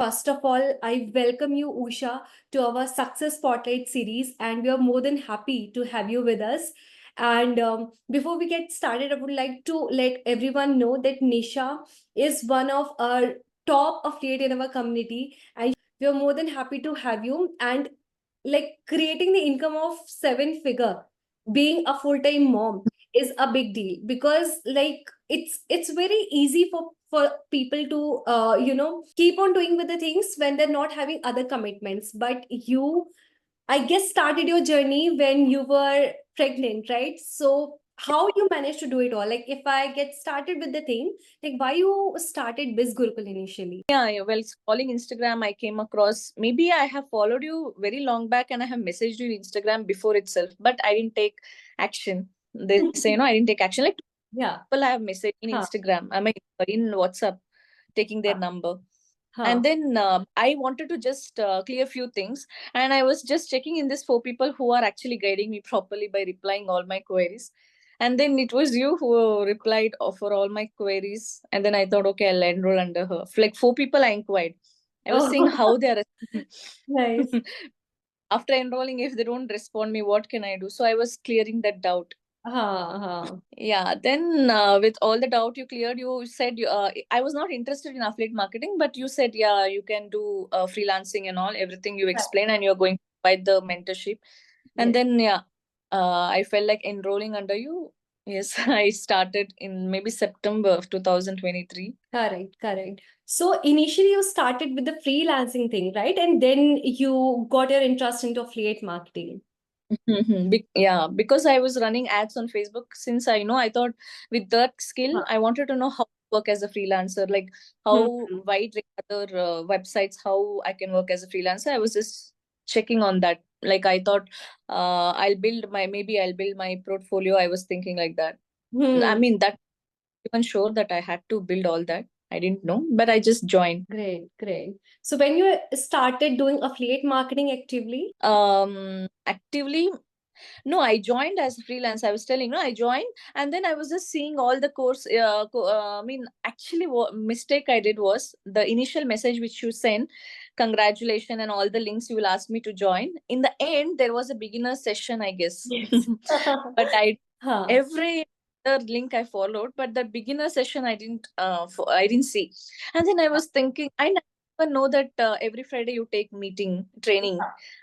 First of all, I welcome you, Usha, to our Success Spotlight series, and we are more than happy to have you with us. And before we get started, I would like to let everyone know that Nisha is one of our top affiliate in our community, and we are more than happy to have you. And like creating the income of seven figure, being a full time mom is a big deal because it's very easy for people to keep on doing with the things when they're not having other commitments, but you, I guess, started your journey when you were pregnant, right? So how you managed to do it all? Like if I get started with the thing, like why you started Biz Gurukul initially? Yeah, well, scrolling Instagram, I came across, maybe I have followed you very long back and I have messaged you in Instagram before itself, but I didn't take action. They say, I didn't take action. Like Yeah. people I have messaged in Huh. Instagram, I mean, in WhatsApp, taking their Huh. number. Huh. And then I wanted to just clear a few things. And I was just checking in this 4 people who are actually guiding me properly by replying all my queries. And then it was you who replied for all my queries. And then I thought, okay, I'll enroll under her. Like 4 people I inquired. I was seeing Oh, how they are. nice. After enrolling, if they don't respond me, what can I do? So I was clearing that doubt. Huh. Yeah, then with all the doubt you cleared, you said I was not interested in affiliate marketing, but you said, yeah, you can do freelancing and all, everything you Huh. explained, and you're going to provide the mentorship. And Yes. then, yeah, I felt like enrolling under you. Yes, I started in maybe September of 2023. Correct, correct. So initially you started with the freelancing thing, right? And then you got your interest into affiliate marketing. Yeah, because I was running ads on Facebook since I thought with that skill, Huh. I wanted to know how to work as a freelancer, like Hmm. how wide other websites, how I can work as a freelancer. I was just checking on that. Like I thought, maybe I'll build my portfolio. I was thinking like that. I Hmm. mean, that even sure that I had to build all that. I didn't know, but I just joined. Great, great. So when you started doing affiliate marketing actively? Actively, no, I joined as a freelance. I was telling, no, I joined, and then I was just seeing all the course. I mean, actually, what mistake I did was the initial message which you sent, congratulations, and all the links you will ask me to join. In the end, there was a beginner session, I guess, Yes. but Huh. every other link I followed, but the beginner session I didn't see. And then I was thinking, I never know that every Friday you take meeting training.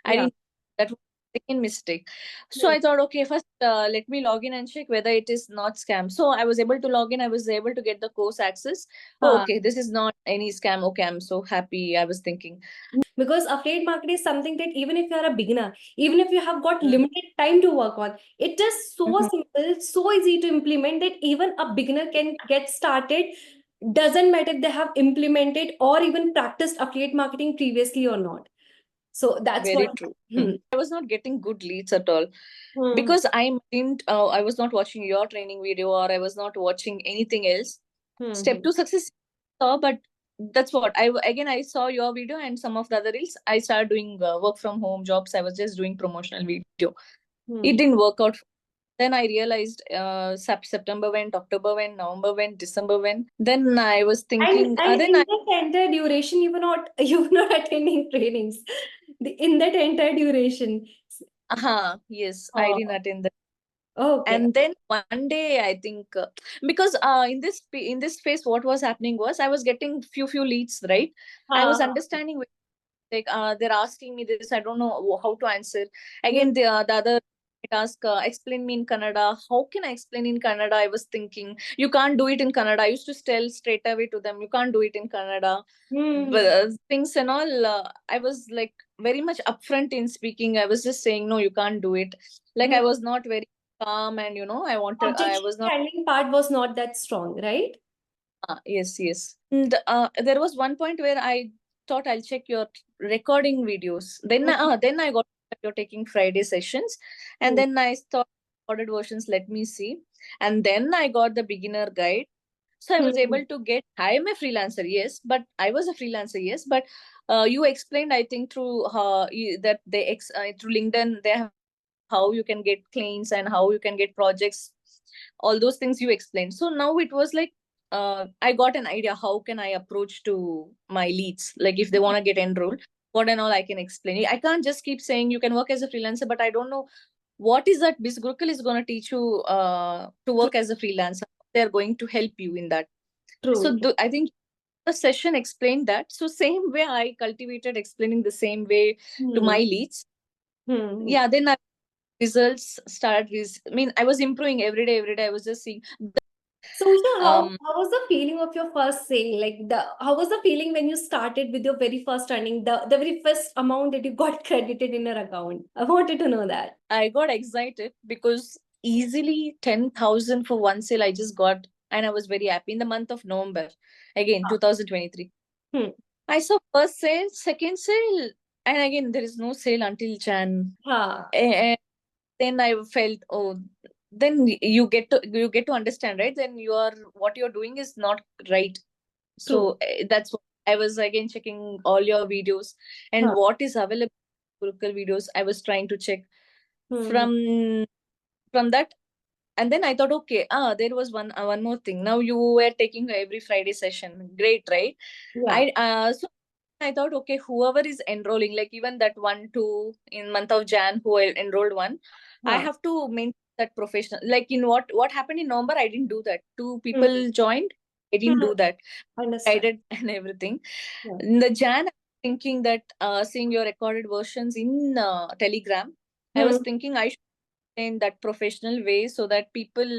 I Yeah. didn't. That was the second mistake. So Hmm. I thought, okay, first let me log in and check whether it is not scam. So I was able to log in. I was able to get the course access. Oh, Huh. okay, this is not any scam. Okay, I'm so happy. I was thinking. Because affiliate marketing is something that even if you are a beginner, even if you have got Mm. limited time to work on, it is so Mhm. simple, so easy to implement that even a beginner can get started. Doesn't matter if they have implemented or even practiced affiliate marketing previously or not. So that's what. Very true. Hmm. I was not getting good leads at all Hmm. because I was not watching your training video or I was not watching anything else. Step Hmm. to success saw, but that's what I saw your video and some of the other reels. I started doing work from home jobs. I was just doing promotional video. It Hmm. didn't work out. Then I realized September went, October went, November went, December went. Then I was And thinking, and then in that entire duration, you were not attending trainings. In that entire duration. yes, I Oh, didn't attend that. okay. And then one day, I think because in this phase, what was happening was I was getting few leads, right? I was Uh, understanding like they're asking me this, I don't know how to answer. hmm. Again, the other task, explain me in Kannada. How can I explain in Kannada? I was thinking you can't do it in Kannada. I used to tell straight away to them, you can't do it in Kannada. But Hmm. things and all, I was like very much upfront in speaking. I was just saying no, you can't do it. Like Hmm. I was not very calm, and I Objection was not. handling part was not that strong, right? Yes, yes. And there was one point where I thought I'll check your recording videos. Then I got that you're taking Friday sessions, and Hmm. then I thought recorded versions. Let me see, and then I got the beginner guide. So I was Hmm. able to get. I am a freelancer, yes, but I was a freelancer, yes, but you explained, I think, through that through LinkedIn they have how you can get clients and how you can get projects. All those things you explained. So now it was like I got an idea how can I approach to my leads, like if they want to get enrolled, what and all I can explain. I can't just keep saying you can work as a freelancer, but I don't know what is that Biz Gurukul is going to teach you to True, work as a freelancer. They're going to help you in that. So true. I think the session explained that. So same way I cultivated explaining the same way to my Hmm. leads. Hmm. Yeah, then results started. I mean, I was improving every day. Every day I was just seeing. So, Usha, Um, how was the feeling of your first sale? Like how was the feeling when you started with your very first earning, the very first amount that you got credited in your account? I wanted to know that. I got excited because easily 10,000 for one sale I just got, and I was very happy in the month of November, again Ah. 2023. Hmm. I saw first sale, second sale, and again there is no sale until Jan. Ha. And then I felt, oh, then you get to understand, right? Then what you're doing is not right. True. So that's what I was again checking all your videos and Ha. what is available Gurukul videos. I was trying to check Hmm. from that. And then I thought, okay, there was one more thing. Now you were taking every Friday session. Great, right? Yeah. So I thought, okay, whoever is enrolling, like even that 1, 2 in month of Jan who enrolled one, I Ha. have to maintain that professional. Like in what happened in November, I didn't do that. Two Hmm. people joined, I didn't Hmm. do that. Understand. Guided and everything. Yeah. In the Jan, I was thinking that seeing your recorded versions in Telegram, I was Hmm. thinking I should in that professional way so that people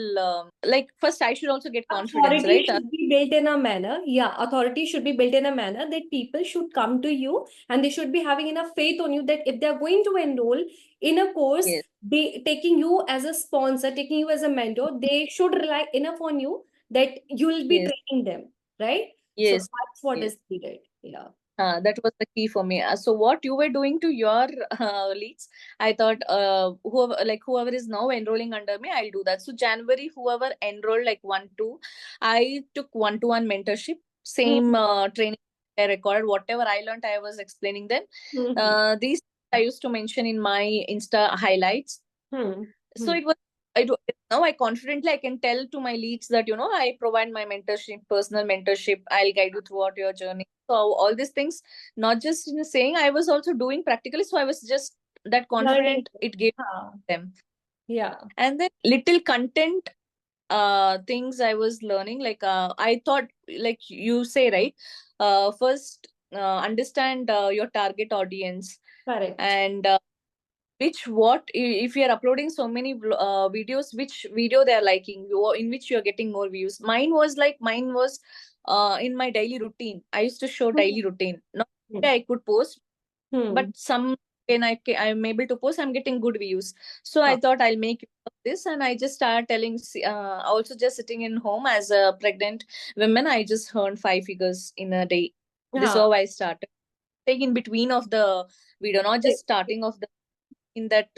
like first I should also get confidence, Authority right? should be built in a manner, yeah, authority should be built in a manner that people should come to you and they should be having enough faith on you that if they're going to enroll in a course, Yes, be taking you as a sponsor, taking you as a mentor, they should rely enough on you that you'll be yes, training them, right? So yes, that's what yes. is needed. Yeah. That was the key for me. So what you were doing to your leads, I thought whoever is now enrolling under me, I'll do that. So January, whoever enrolled like 1, 2, I took 1-to-1 mentorship. Same Hmm. training I recorded. Whatever I learned, I was explaining them. Hmm. These I used to mention in my Insta highlights. Hmm. So Hmm. it was I do now I confidently I can tell to my leads that I provide my mentorship, personal mentorship. I'll guide you throughout your journey. So all these things, not just in saying, I was also doing practically. So I was just that Learning. confident it gave Huh. them. Yeah. And then little content things I was learning. Like I thought, like you say, right? First understand your target audience Correct. and if you're uploading so many videos, which video they're liking, in which you're getting more views. Mine was in my daily routine. I used to show Hmm. daily routine, not I could post, but Hmm. some when I'm able to post, I'm getting good views. So I Huh. thought I'll make use of this, and I just started telling also just sitting in home as a pregnant woman, I just earned 5 figures in a day. This is Huh. how I started, like in between of the video, not just starting of the in that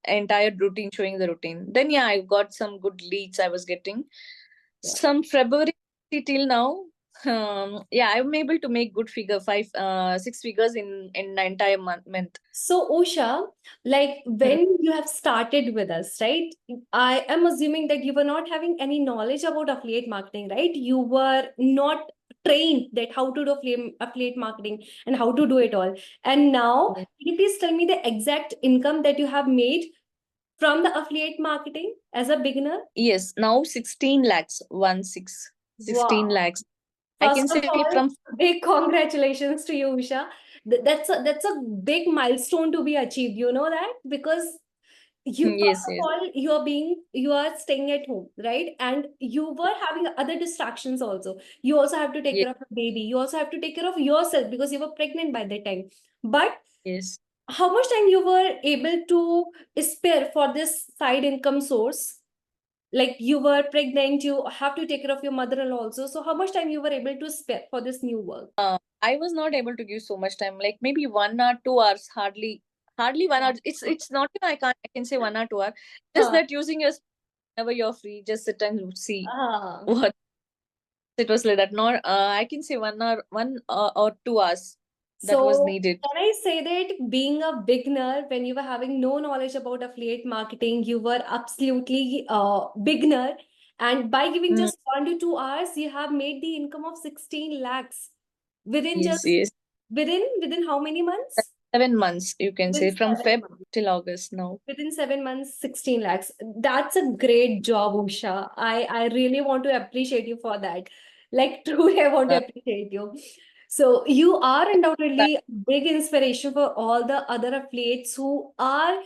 entire routine, showing the routine. Then yeah, I got some good leads I was getting. Yeah. Some February till now. Yeah, I'm able to make good figure 6 figures in the entire month. So, Usha, like Hmm. when you have started with us, right? I am assuming that you were not having any knowledge about affiliate marketing, right? You were not trained that how to do affiliate marketing and how to do it all. And now, can you please tell me the exact income that you have made from the affiliate marketing as a beginner? Yes, now 16 lakhs, 1 6, 16 Wow. lakhs. I First can of say all, from big congratulations to you, Usha. That's a big milestone to be achieved. You know that because you yes, first of yes, all you are staying at home, right? And you were having other distractions also. You also have to take yes, care of a baby. You also have to take care of yourself because you were pregnant by that time. But yes. how much time you were able to spare for this side income source? Like you were pregnant, you have to take care of your mother-in-law also. So how much time you were able to spare for this new work? I was not able to give so much time, like maybe 1 or 2 hours, hardly 1 hour. It's not even I can say 1 or 2 hours. Just Huh. that using your whenever you're free, just sit and see Ah. what it was like that. Not I can say 1 hour, 1 or 2 hours that was So needed. can I say that being a beginner, when you were having no knowledge about affiliate marketing, you were absolutely beginner, And by giving Mm, just 1 to 2 hours, you have made the income of 16 lakhs within yes, just yes. within how many months? 7 months, you can Within say, from 7 Feb months. till August now. Within 7 months, 16 lakhs. That's a great job, Usha. I really want to appreciate you for that. Like, truly, I want to Uh, appreciate you. So, you are that- undoubtedly a big inspiration for all the other affiliates who are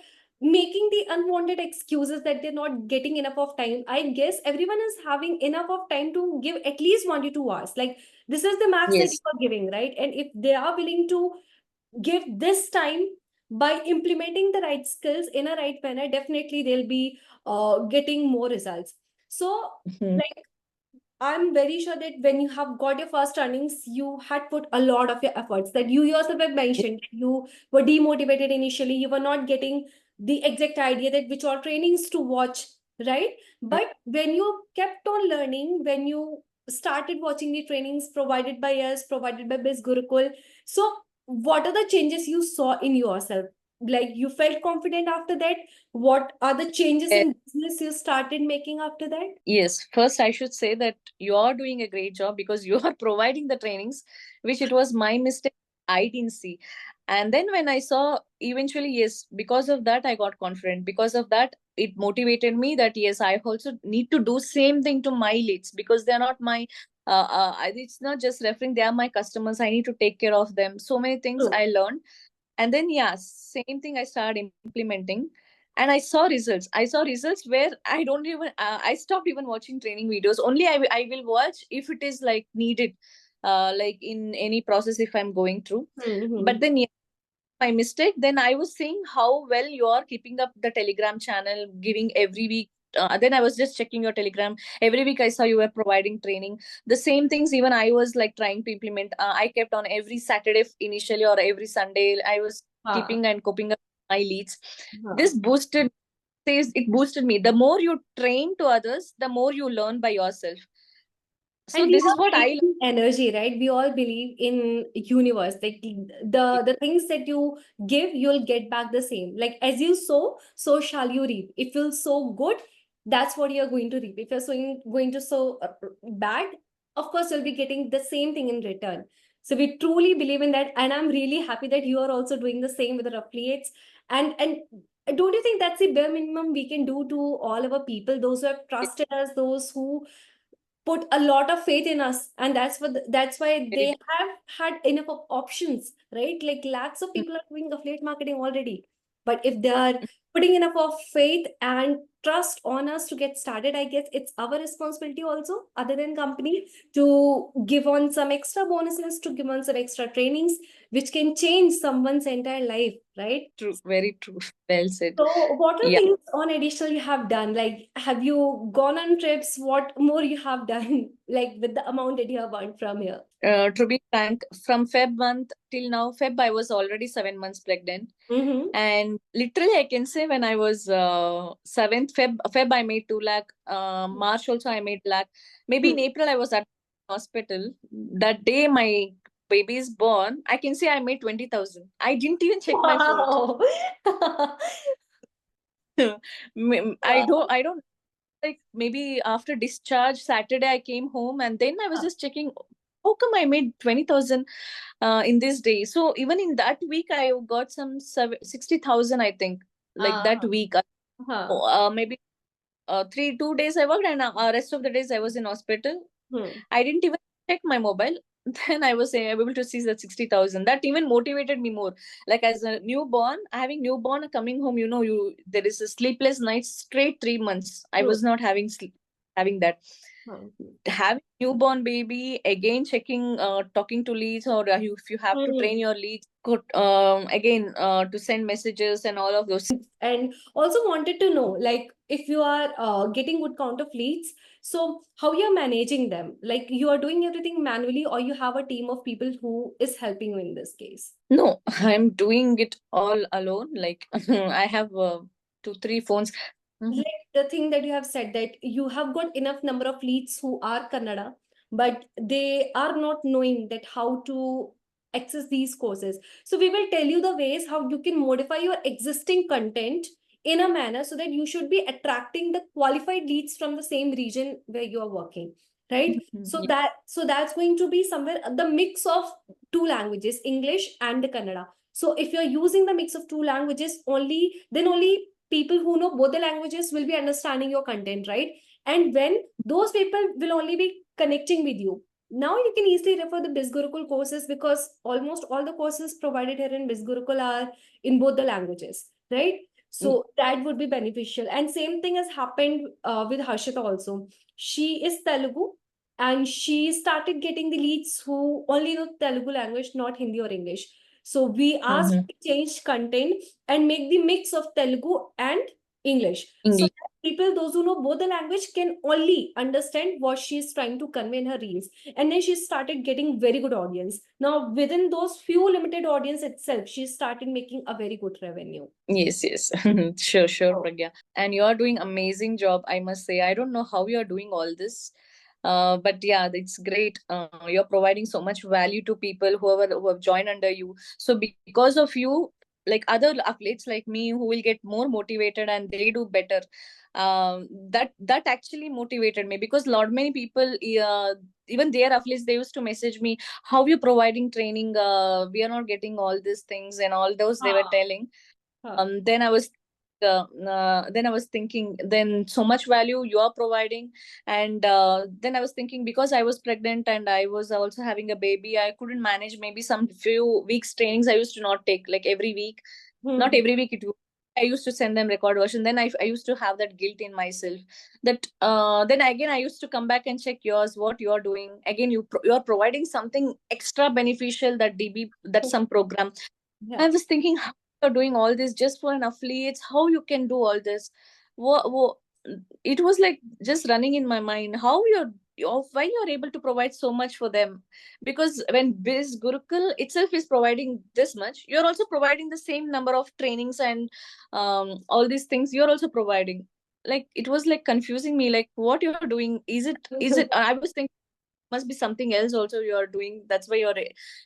making the unwanted excuses that they're not getting enough of time. I guess everyone is having enough of time to give at least 1 to 2 hours. Like, this is the max that you yes. are giving, right? And if they are willing to give this time by implementing the right skills in a right manner, definitely they'll be getting more results. So, Mhm. like, I'm very sure that when you have got your first earnings, you had put a lot of your efforts. That you yourself have mentioned, you were demotivated initially. You were not getting the exact idea that which all trainings to watch, right? But when you kept on learning, when you started watching the trainings provided by us, provided by Biz Gurukul, so what are the changes you saw in yourself? Like, you felt confident after that? What are the changes Eh, in business you started making after that? yes, first I should say that you are doing a great job because you are providing the trainings, which it was my mistake. I didn't see. And then when I saw, eventually, yes, because of that, I got confident. Because of that, it motivated me that yes, I also need to do same thing to my leads because they're not my. It's not just referring; they are my customers. I need to take care of them. So many things True. I learned, and then yeah, same thing I started implementing, and I saw results where I don't even I stopped even watching training videos. Only I will watch if it is like needed, like in any process if I'm going through. But Mm-hmm. then yeah, my mistake, then I was seeing how well you are keeping up the Telegram channel, giving every week. Then I was just checking your Telegram every week. I saw you were providing training. The same things even I was like trying to implement. I kept on every Saturday initially, or every Sunday I was Huh. keeping and coping up my leads. Huh. This boosted, says it boosted me. The more you train to others, the more you learn by yourself. And So we this is all what believe I in energy, right? We all believe in universe. Like, the things that you give, you'll get back the same. Like, as you sow, so shall you reap. If you sow good, that's what you're going to reap. If you're going to sow bad, of course you'll be getting the same thing in return. So we truly believe in that, and I'm really happy that you are also doing the same with our affiliates. And don't you think that's the bare minimum we can do to all our people, those who have trusted us, those who put a lot of faith in us, and that's why they very have had enough of options, right? Like, lakhs of people are doing affiliate marketing already, but if they are putting enough of faith and trust on us to get started, I guess it's our responsibility also, other than company, to give on some extra bonuses, to give on some extra trainings which can change someone's entire life, right? true, very true. Well said. So, what are Yeah. things on additional you have done? Like, have you gone on trips? What more you have done, like with the amount that you have earned from here? To be frank, from Feb month till now, Feb I was already 7 months pregnant, Mm-hmm. and literally I can say when I was seventh Feb I made 2 lakh. March also I made lakh. Maybe in Hmm. April I was at hospital. That day my baby is born, I can say I made 20,000. I didn't even check my phone. Wow. Wow. I don't, like maybe after discharge Saturday I came home, and then I was just checking how come I made 20,000 in this day. So even in that week I got some 60,000, I think, like that Uh, week. huh. Maybe 2 days I worked, and rest of the days I was in hospital. Hmm. I didn't even check my mobile. Then I was able to see that 60,000. That even motivated me more. Like as a newborn, having newborn coming home, there is a sleepless night straight 3 months. I Hmm. was not having sleep, having that. Hmm. Having newborn baby, again checking, talking to leads, or if you have to Hmm. train your leads, could again to send messages and all of those. And also wanted to know, like, if you are getting good count of leads, so how you're managing them? Like, you are doing everything manually, or you have a team of people who is helping you in this case? No, I'm doing it all alone. Like I have 2 3 phones. Mhm. Like, the thing that you have said, that you have got enough number of leads who are Kannada, but they are not knowing that how to access these courses. So we will tell you the ways how you can modify your existing content in a manner so that you should be attracting the qualified leads from the same region where you are working, right? So that's going to be somewhere the mix of two languages, English and the Kannada. So if you're using the mix of two languages only, then only people who know both the languages will be understanding your content, right? And when those people will only be connecting with you, now you can easily refer the BizGurukul courses, because almost all the courses provided here in BizGurukul are in both the languages, right? So that would be beneficial. And same thing has happened with Harshita also. She is Telugu, and she started getting the leads who only know Telugu language, not Hindi or English. So we asked to change content and make the mix of Telugu and English. So that people, those who know both the language, can only understand what she's trying to convey in her reels. And then she started getting very good audience. Now, within those few limited audience itself, she started making a very good revenue. Yes, sure, Pragya. And you are doing amazing job, I must say. I don't know how you are doing all this. But yeah, it's great. You're providing so much value to people who have joined under you. So because of you, like other athletes like me who will get more motivated and they do better. That actually motivated me, because lot many people, even their athletes, they used to message me, how you providing training, we are not getting all these things and all those they were telling. Then I was thinking, then so much value you are providing. And then I was thinking, because I was pregnant and I was also having a baby, I couldn't manage. Maybe some few weeks trainings I used to not take, like every week. Not every week I used to send them record version. Then I used to have that guilt in myself, that then again I used to come back and check yours, what you are doing. Again, you are providing something extra beneficial, that DB, that some program. I was thinking, how you're doing all this just for an affiliates? How you can do all this? What, it was like just running in my mind. How why you're able to provide so much for them? Because when Biz Gurukul itself is providing this much, you're also providing the same number of trainings and all these things. You're also providing. Like it was like confusing me. Like what you're doing? Is it? I was thinking must be something else also you are doing. That's why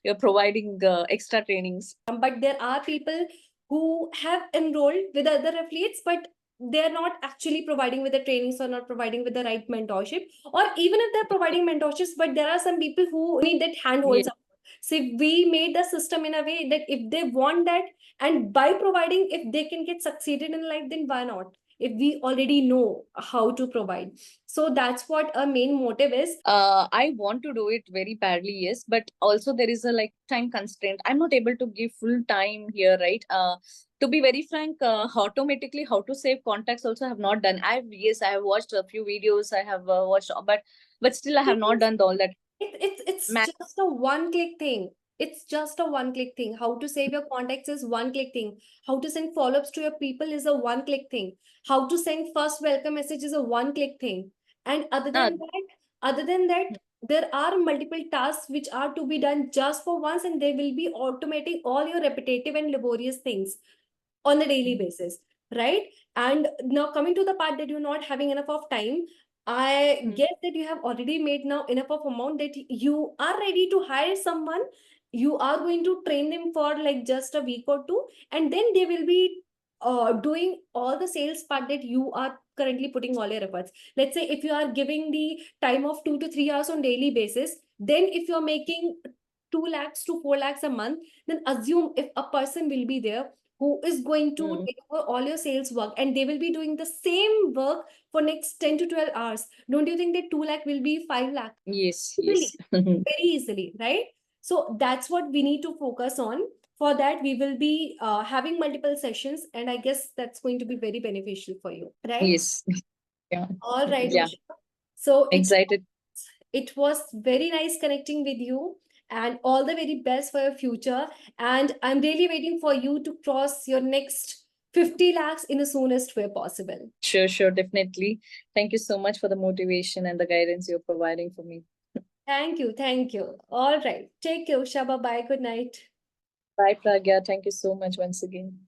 you're providing extra trainings. But there are people who have enrolled with other affiliates, but they're not actually providing with the trainings or not providing with the right mentorship, or even if they're providing mentorships, but there are some people who need that handhold support. So if we made the system in a way that if they want that, and by providing, if they can get succeeded in life, then why not? If we already know how to provide. So that's what our main motive is. I want to do it very badly, yes, but also there is a like time constraint. I'm not able to give full time here, right? To be very frank, automatically how to save contacts also have not done. I have watched a few videos. I have watched, but still I have not done all that. It's just a one-click thing. It's just a one-click thing. How to save your contacts is one-click thing. How to send follow-ups to your people is a one-click thing. How to send first welcome message is a one-click thing. And other than that, there are multiple tasks which are to be done just for once, and they will be automating all your repetitive and laborious things on a daily basis, right? And now coming to the part that you're not having enough of time, I guess that you have already made now enough of amount that you are ready to hire someone. You are going to train them for like just a week or two, and then they will be doing all the sales part that you are currently putting all your efforts. Let's say if you are giving the time of 2 to 3 hours on daily basis, then if you're making 2 lakhs to 4 lakhs a month, then assume if a person will be there who is going to take over all your sales work, and they will be doing the same work for next 10 to 12 hours. Don't you think that 2 lakh will be 5 lakh? Yes. Very easily, right? So that's what we need to focus on. For that, we will be having multiple sessions, and I guess that's going to be very beneficial for you, right? Yes. Yeah. All right, Yeah. Usha. So Excited. it was very nice connecting with you, and all the very best for your future. And I'm really waiting for you to cross your next 50 lakhs in the soonest way possible. Sure, definitely. Thank you so much for the motivation and the guidance you're providing for me. Thank you. Thank you. All right. Take care, Usha. Bye-bye. Good night. Bye, Pragya. Thank you so much once again.